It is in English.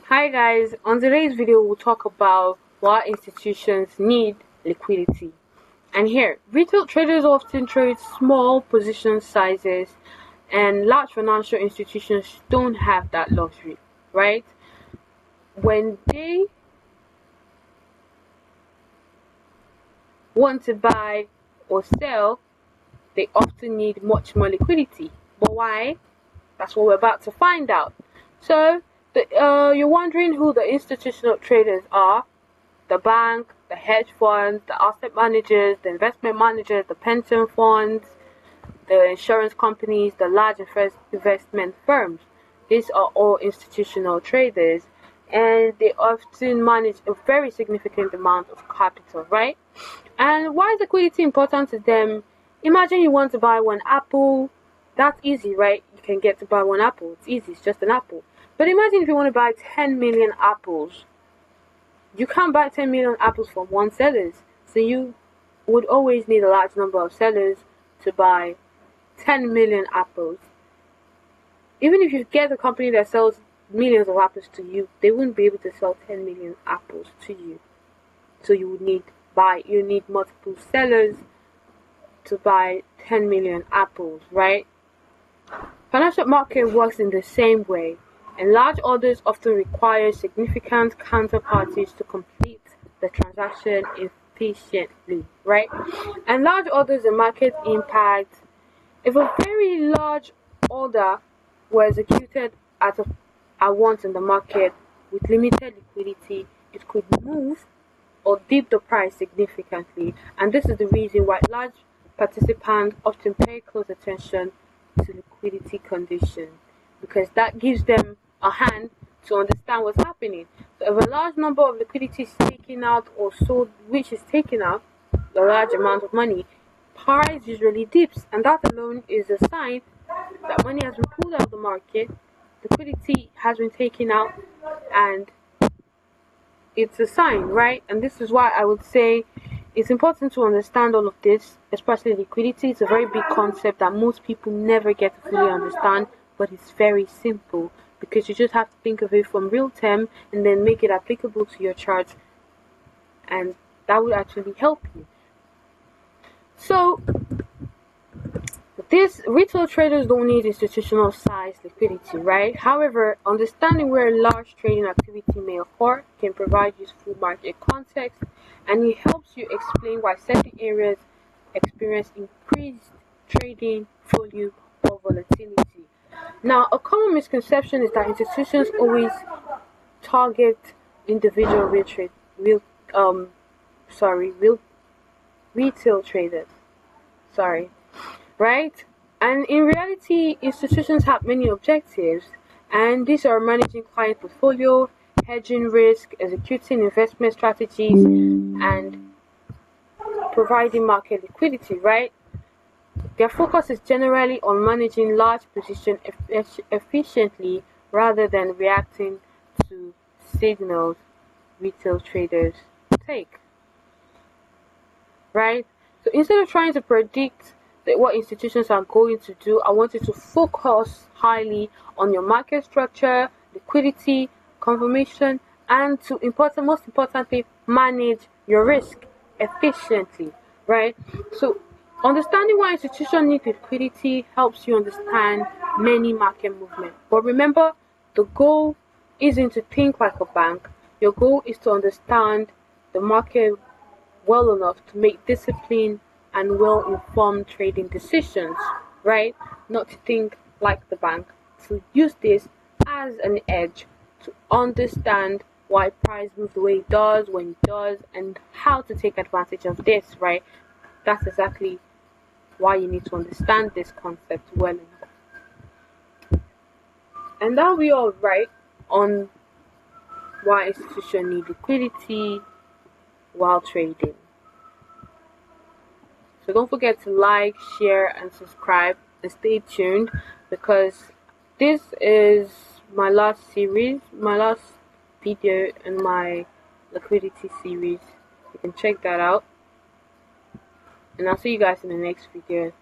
Hi guys, on today's video we'll talk about why institutions need liquidity. And here, retail traders often trade small position sizes and large financial institutions don't have that luxury, right? When they want to buy or sell, they often need much more liquidity. But why? That's what we're about to find out. So, you're wondering who the institutional traders are. The bank, the hedge funds, the asset managers, the investment managers, the pension funds, the insurance companies, the large investment firms. These are all institutional traders and they often manage a very significant amount of capital, right? And why is liquidity important to them? Imagine you want to buy one apple. That's easy, right? You can get to buy one apple. It's easy, it's just an apple. But imagine if you want to buy 10 million apples. You can't buy 10 million apples from one seller. So you would always need a large number of sellers to buy 10 million apples. Even if you get a company that sells millions of apples to you, they wouldn't be able to sell 10 million apples to you. So you need multiple sellers to buy 10 million apples, right? Financial market works in the same way, and large orders often require significant counterparties to complete the transaction efficiently, right? And large orders and market impact. If a very large order were executed at once in the market with limited liquidity, it could move or dip the price significantly, and this is the reason why large participants often pay close attention to liquidity conditions, because that gives them a hand to understand what's happening. So if a large number of liquidity is taken out or sold, which is taken out a large amount of money, price usually dips, and that alone is a sign that money has been pulled out of the market, liquidity has been taken out, and it's a sign, right? And this is why I would say it's important to understand all of this, especially liquidity. It's a very big concept that most people never get to fully understand, but it's very simple because you just have to think of it from real term and then make it applicable to your chart, and that would actually help you. So these retail traders don't need institutional size liquidity, right? However, understanding where large trading activity may occur can provide useful market context, and it helps you explain why certain areas experience increased trading volume or volatility. Now, a common misconception is that institutions always target individual retail traders. Right? And in reality, institutions have many objectives, and these are managing client portfolio, hedging risk, executing investment strategies, and providing market liquidity, right? Their focus is generally on managing large positions efficiently rather than reacting to signals retail traders take, right? So instead of trying to predict what institutions are going to do, I want you to focus highly on your market structure, liquidity, confirmation, and most importantly, manage your risk efficiently, right? So understanding why institutions need liquidity helps you understand many market movements. But remember, the goal isn't to think like a bank. Your goal is to understand the market well enough to make disciplined and well-informed trading decisions, right? Not to think like the bank. To use this as an edge to understand why price moves the way it does, when it does, and how to take advantage of this, right? That's exactly why you need to understand this concept well enough. And that'll be all right on why institutions need liquidity while trading. So don't forget to like, share, and subscribe, and stay tuned, because this is my last video in my liquidity series. You can check that out, and I'll see you guys in the next video.